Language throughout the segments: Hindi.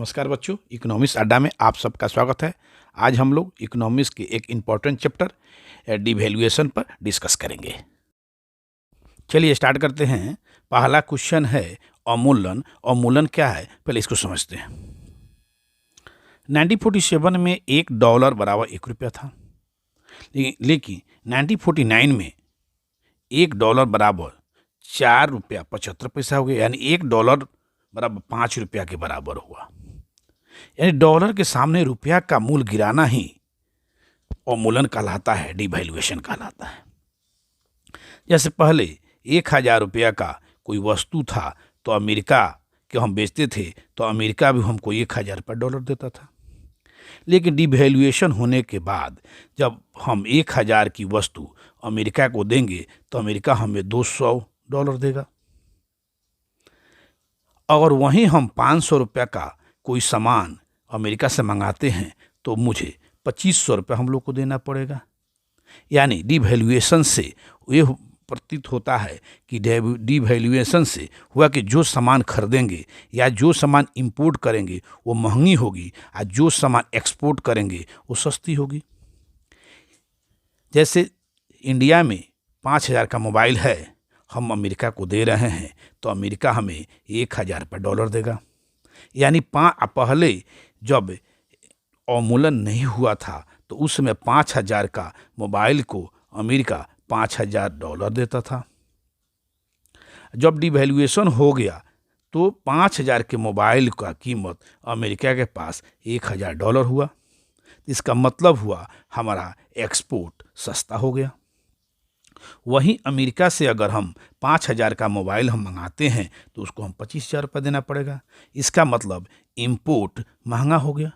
नमस्कार बच्चों, इकोनॉमिक्स अड्डा में आप सबका स्वागत है। आज हम लोग इकोनॉमिक्स के एक इम्पॉर्टेंट चैप्टर डिवैल्यूएशन पर डिस्कस करेंगे। चलिए स्टार्ट करते हैं। पहला क्वेश्चन है अवमूल्यन। अवमूल्यन क्या है, पहले इसको समझते हैं। 1947 में $1 बराबर ₹1 था, लेकिन 1949 में $1 बराबर ₹4.75 हो गया, यानी $1 बराबर ₹5 के बराबर हुआ। यानी डॉलर के सामने रुपया का मूल गिराना ही अवमूल्यन कहलाता है, डिवैल्यूएशन कहलाता है। जैसे पहले 1000 रुपया का कोई वस्तु था तो अमेरिका के हम बेचते थे तो अमेरिका भी हमको 1000 रुपया डॉलर देता था। लेकिन डिवैल्यूएशन होने के बाद जब हम 1000 की वस्तु अमेरिका को देंगे तो अमेरिका हमें $200 देगा। अगर वहीं हम 500 रुपया का कोई सामान अमेरिका से मंगाते हैं तो मुझे 2500 रुपया हम लोग को देना पड़ेगा। यानी डिवैल्यूएशन से ये प्रतीत होता है कि डिवैल्यूएशन से हुआ कि जो सामान खरीदेंगे या जो सामान इंपोर्ट करेंगे वो महंगी होगी और जो सामान एक्सपोर्ट करेंगे वो सस्ती होगी। जैसे इंडिया में 5000 का मोबाइल है, हम अमेरिका को दे रहे हैं तो अमेरिका हमें 1000 रुपया डॉलर देगा। यानी पहले जब अवमूल्यन नहीं हुआ था तो उस समय 5000 का मोबाइल को अमेरिका $5000 देता था। जब डिवैल्यूएशन हो गया तो 5000 के मोबाइल का कीमत अमेरिका के पास $1000 हुआ। इसका मतलब हुआ हमारा एक्सपोर्ट सस्ता हो गया। वहीं अमेरिका से अगर हम 5000 का मोबाइल हम मंगाते हैं तो उसको हम 25000 रुपये देना पड़ेगा। इसका मतलब इंपोर्ट महंगा हो गया।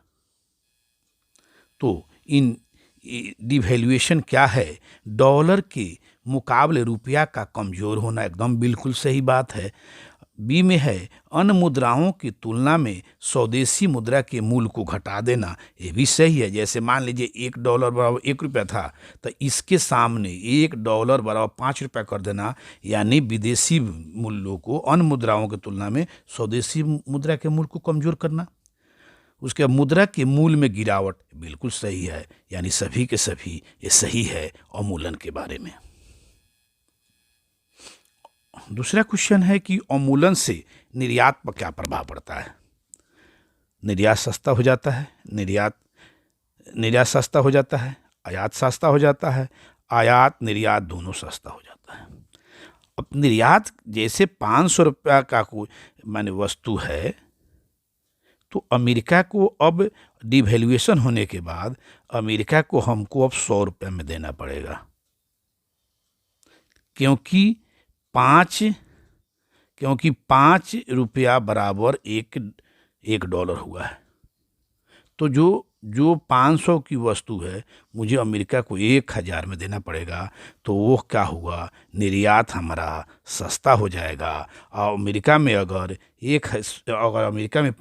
तो इन डिवैल्यूएशन क्या है? डॉलर के मुकाबले रुपया का कमज़ोर होना, एकदम बिल्कुल सही बात है। बी में है अन्य मुद्राओं की तुलना में स्वदेशी मुद्रा के मूल्य को घटा देना, ये भी सही है। जैसे मान लीजिए $1 बराबर ₹1 था तो इसके सामने $1 बराबर ₹5 कर देना, यानी विदेशी मूल्यों को अन्य मुद्राओं की तुलना में स्वदेशी मुद्रा के मूल्य को कमज़ोर करना। उसके मुद्रा के मूल्य में गिरावट बिल्कुल सही है, यानी सभी के सभी ये सही है अवमूल्यन के बारे में। दूसरा क्वेश्चन है कि अवमूल्यन से निर्यात पर क्या प्रभाव पड़ता है। निर्यात सस्ता हो जाता है, निर्यात सस्ता हो जाता है, आयात सस्ता हो जाता है, आयात निर्यात दोनों सस्ता हो जाता है। अब निर्यात जैसे 500 रुपया का कोई माने वस्तु है तो अमेरिका को अब डिवैल्यूएशन होने के बाद अमेरिका को हमको अब 100 रुपये में देना पड़ेगा, क्योंकि 5 रुपया बराबर एक डॉलर हुआ है। तो जो 500 की वस्तु है मुझे अमेरिका को 1000 में देना पड़ेगा, तो वो क्या हुआ, निर्यात हमारा सस्ता हो जाएगा। और अमेरिका में अगर अमेरिका में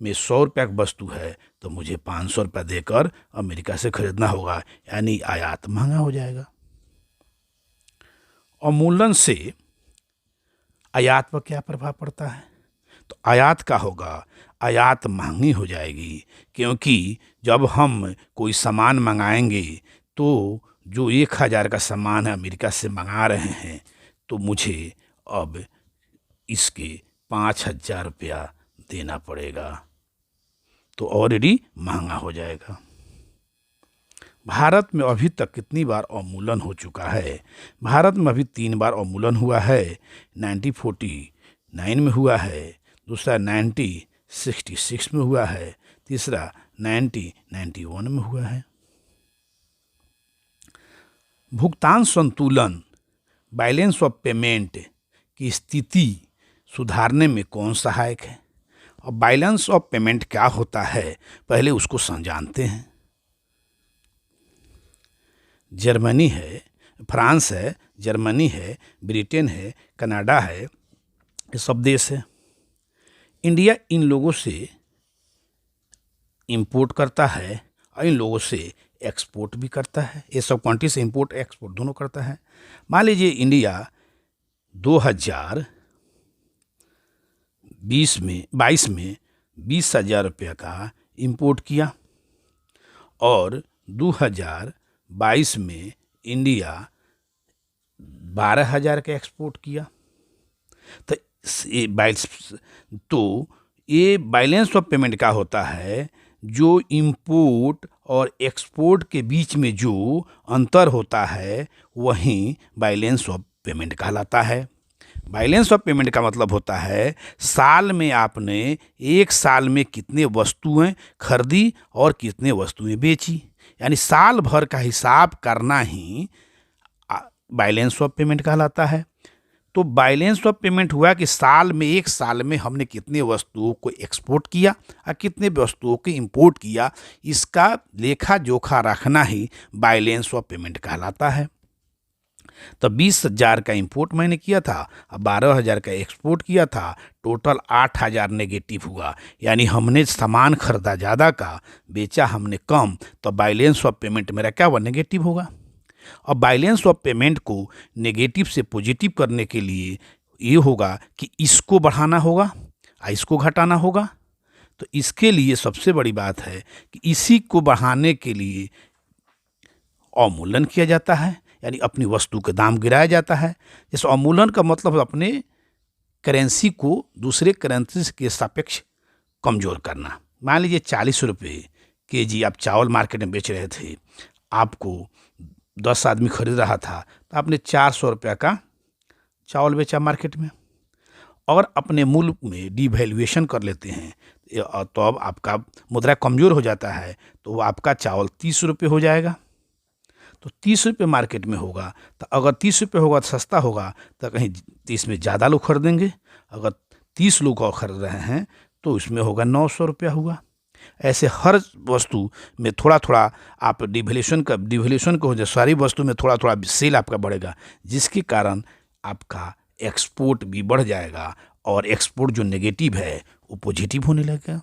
100 रुपया की वस्तु है तो मुझे 500 रुपया देकर अमेरिका से खरीदना होगा, यानी आयात महंगा हो जाएगा। अवमूल्यन से आयात पर क्या प्रभाव पड़ता है? तो आयात का होगा, आयात महंगी हो जाएगी, क्योंकि जब हम कोई सामान मंगाएंगे तो जो 1000 का सामान है अमेरिका से मंगा रहे हैं तो मुझे अब इसके 5000 रुपया देना पड़ेगा, तो ऑलरेडी महंगा हो जाएगा। भारत में अभी तक कितनी बार अवमूल्यन हो चुका है? भारत में अभी 3 बार अवमूल्यन हुआ है। 1949 में हुआ है, दूसरा 1966 में हुआ है, तीसरा 1991 में हुआ है। भुगतान संतुलन, बैलेंस ऑफ पेमेंट की स्थिति सुधारने में कौन सहायक है? और बैलेंस ऑफ पेमेंट क्या होता है, पहले उसको जानते हैं। जर्मनी है, फ्रांस है, जर्मनी है, ब्रिटेन है, कनाडा है, ये सब देश है। इंडिया इन लोगों से इंपोर्ट करता है और इन लोगों से एक्सपोर्ट भी करता है। ये सब कंट्री से इंपोर्ट एक्सपोर्ट दोनों करता है। मान लीजिए इंडिया 2022 में 20,000 रुपये का इंपोर्ट किया और 2022 में इंडिया 12,000 का एक्सपोर्ट किया। तो ये बैलेंस ऑफ पेमेंट का होता है जो इंपोर्ट और एक्सपोर्ट के बीच में जो अंतर होता है वही बैलेंस ऑफ पेमेंट कहलाता है। बैलेंस ऑफ पेमेंट का मतलब होता है साल में आपने एक साल में कितने वस्तुएं खरीदी और कितने वस्तुएं बेची, यानी साल भर का हिसाब करना ही बैलेंस ऑफ पेमेंट कहलाता है। तो बैलेंस ऑफ पेमेंट हुआ कि साल में एक साल में हमने कितने वस्तुओं को एक्सपोर्ट किया और कितने वस्तुओं को इंपोर्ट किया, इसका लेखा जोखा रखना ही बैलेंस ऑफ पेमेंट कहलाता है। तो 20,000 का इंपोर्ट मैंने किया था और 12,000 का एक्सपोर्ट किया था, टोटल 8,000 नेगेटिव हुआ, यानी हमने सामान खरीदा ज़्यादा का, बेचा हमने कम, तो बैलेंस ऑफ पेमेंट मेरा क्या हुआ, नेगेटिव होगा। और बैलेंस ऑफ पेमेंट को नेगेटिव से पॉजिटिव करने के लिए ये होगा कि इसको बढ़ाना होगा और इसको घटाना होगा। तो इसके लिए सबसे बड़ी बात है कि इसी को बढ़ाने के लिए अवमूल्यन किया जाता है, यानी अपनी वस्तु का दाम गिराया जाता है। जैसे अवमूल्यन का मतलब अपने करेंसी को दूसरे करेंसी के सापेक्ष कमज़ोर करना। मान लीजिए 40 रुपये केजी आप चावल मार्केट में बेच रहे थे, आपको 10 आदमी खरीद रहा था, तो आपने 400 रुपये का चावल बेचा मार्केट में, और अपने मूल्य में डिवैल्यूएशन कर लेते हैं तो अब आपका मुद्रा कमज़ोर हो जाता है, तो वो आपका चावल 30 रुपये हो जाएगा। तो 30 रुपये मार्केट में होगा, तो अगर 30 रुपये होगा तो सस्ता होगा, तो कहीं 30 में ज़्यादा लोग खरीदेंगे। अगर 30 लोग और खरीद रहे हैं तो इसमें होगा 900 रुपया हुआ। ऐसे हर वस्तु में थोड़ा थोड़ा आप डिवैल्यूएशन को हो जाए, सारी वस्तु में थोड़ा थोड़ा सेल आपका बढ़ेगा, जिसके कारण आपका एक्सपोर्ट भी बढ़ जाएगा और एक्सपोर्ट जो नेगेटिव है वो पॉजिटिव होने लगेगा।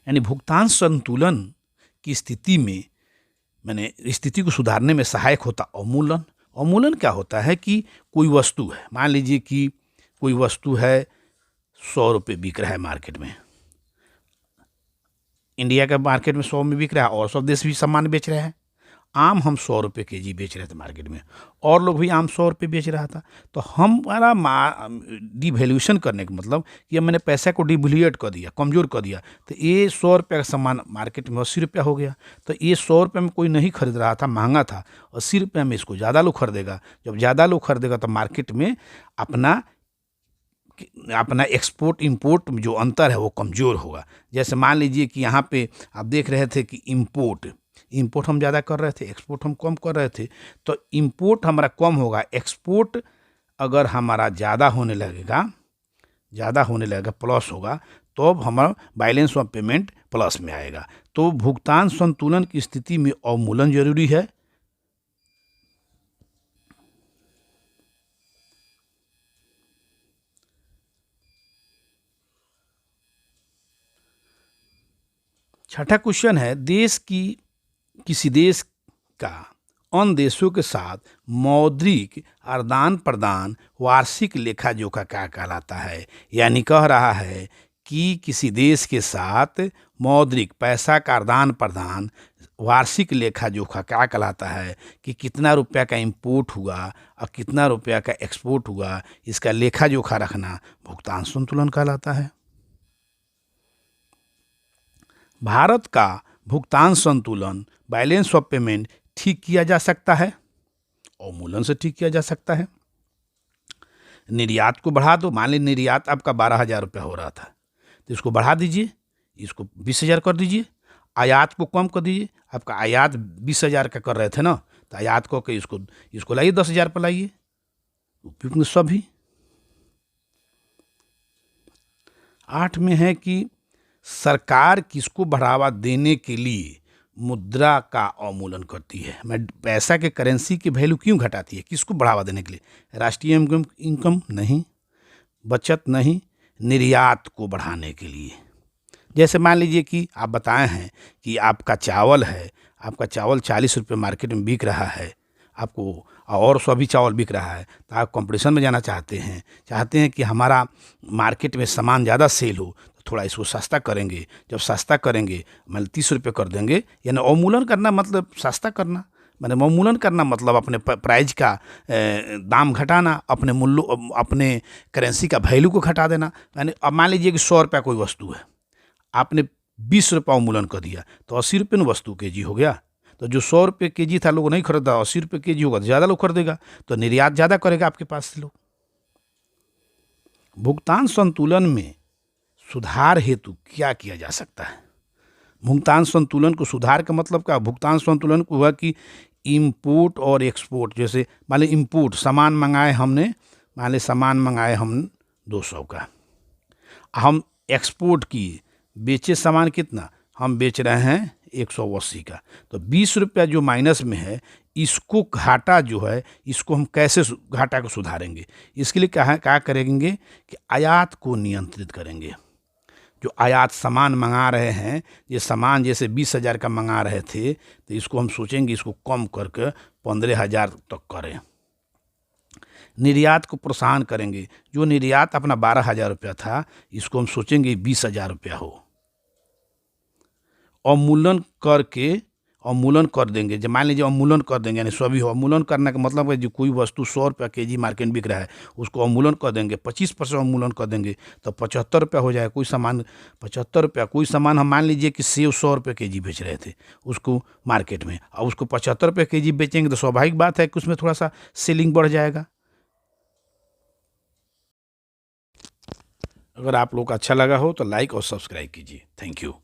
यानी भुगतान संतुलन की स्थिति में स्थिति को सुधारने में सहायक होता अवमूल्यन। अवमूल्यन क्या होता है कि कोई वस्तु है, मान लीजिए कि कोई वस्तु है 100 रुपये बिक रहा है मार्केट में, इंडिया का मार्केट में 100 में बिक रहा है और सब देश भी सामान बेच रहे हैं। आम हम 100 रुपये केजी बेच रहे थे मार्केट में, और लोग भी आम 100 रुपये बेच रहा था। तो हमारा डिवैल्यूएशन करने का मतलब कि मैंने पैसा को डिवैल्यूएट कर दिया, कमज़ोर कर दिया, तो ये 100 रुपये का सामान मार्केट में 80 रुपया हो गया। तो ये 100 रुपये में कोई नहीं खरीद रहा था, महंगा था, 80 रुपये में इसको ज़्यादा लोग खरीदेगा। जब ज़्यादा लोग खरीदेगा तो मार्केट में अपना एक्सपोर्ट इंपोर्ट में जो अंतर है वो कमज़ोर होगा। जैसे मान लीजिए कि यहाँ पे आप देख रहे थे कि इंपोर्ट हम ज़्यादा कर रहे थे, एक्सपोर्ट हम कम कर रहे थे, तो इंपोर्ट हमारा कम होगा, एक्सपोर्ट अगर हमारा ज़्यादा होने लगेगा प्लस होगा, तो अब हमारा बैलेंस ऑफ पेमेंट प्लस में आएगा। तो भुगतान संतुलन की स्थिति में अवमूल्यन जरूरी है। छठा क्वेश्चन है, किसी देश का अन्य देशों के साथ मौद्रिक आदान प्रदान वार्षिक लेखा जोखा क्या कहलाता है। यानी कह रहा है कि किसी देश के साथ मौद्रिक पैसा का आदान प्रदान वार्षिक लेखा जोखा क्या कहलाता है कि कितना रुपया का इंपोर्ट हुआ और कितना रुपया का एक्सपोर्ट हुआ, इसका लेखा जोखा रखना भुगतान संतुलन कहलाता है। भारत का भुगतान संतुलन बैलेंस ऑफ पेमेंट ठीक किया जा सकता है, अवमूल्यन से ठीक किया जा सकता है। निर्यात को बढ़ा दो, मान लीजिए निर्यात आपका 12,000 रुपया हो रहा था, तो इसको बढ़ा दीजिए, इसको 20,000 कर दीजिए। आयात को कम कर दीजिए, आपका आयात 20,000 का कर रहे थे ना, तो आयात को के इसको लाइए 10,000 पर लाइए, उपयुक्त सभी। 8 में है कि सरकार किसको बढ़ावा देने के लिए मुद्रा का अवमूल्यन करती है। मैं पैसा के करेंसी की वैल्यू क्यों घटाती है, किसको बढ़ावा देने के लिए, राष्ट्रीय इनकम नहीं, बचत नहीं, निर्यात को बढ़ाने के लिए। जैसे मान लीजिए कि आप बताए हैं कि आपका चावल 40 रुपये मार्केट में बिक रहा है आपको और सभी चावल बिक रहा है, तो आप कंपटीशन में जाना चाहते हैं कि हमारा मार्केट में सामान ज़्यादा सेल हो, तो थोड़ा इसको सस्ता करेंगे। जब सस्ता करेंगे, मान 30 रुपये कर देंगे, यानी अवमूल्यन करना मतलब सस्ता करना, मैंने अवमूल्यन करना मतलब अपने प्राइस का दाम घटाना, अपने मूल्य, अपने करेंसी का वैल्यू को घटा देना। यानी अब मान लीजिए कि 100 रुपये कोई वस्तु है, आपने 20 रुपये अवमूल्यन कर दिया, तो 80 रुपये में वस्तु के जी हो गया। तो जो 100 रुपये के जी था, लोग नहीं खरीदा, 80 रुपये के जी होगा तो ज़्यादा लोग खरीदेगा, तो निर्यात ज़्यादा करेगा आपके पास से लोग। भुगतान संतुलन में सुधार हेतु क्या किया जा सकता है? भुगतान संतुलन को सुधार का मतलब क्या? भुगतान संतुलन को हुआ कि इम्पोर्ट और एक्सपोर्ट, जैसे मान ली इम्पोर्ट सामान मंगाए हमने, मान ली सामान मंगाए हम 200 का, हम एक्सपोर्ट किए, बेचे सामान कितना, हम बेच रहे हैं 180 का, तो 20 रुपया जो माइनस में है, इसको घाटा जो है, इसको हम कैसे घाटा को सुधारेंगे? इसके लिए क्या करेंगे कि आयात को नियंत्रित करेंगे। जो आयात सामान मंगा रहे हैं, ये सामान जैसे 20,000 का मंगा रहे थे, तो इसको हम सोचेंगे इसको कम करके 15,000 तक करें। निर्यात को प्रोत्साहन करेंगे, जो निर्यात अपना 12,000 रुपया था, इसको हम सोचेंगे 20,000 रुपया हो। अवमूल्यन कर देंगे, जब मान लीजिए अवमूल्यन कर देंगे, यानी सभी अवमूल्यन करने का मतलब है जो कोई वस्तु 100 रुपया के जी मार्केट में बिक रहा है, उसको अवमूल्यन कर देंगे, 25% अवमूल्यन कर देंगे, तो 75 रुपया हो जाएगा। कोई सामान 75 रुपया, कोई सामान हम मान लीजिए कि सेब 100 रुपये के जी बेच रहे थे उसको मार्केट में, और उसको 75 रुपये के जी बेचेंगे, तो स्वाभाविक बात है कि उसमें थोड़ा सा सेलिंग बढ़ जाएगा। अगर आप लोग को अच्छा लगा हो तो लाइक और सब्सक्राइब कीजिए। Thank you.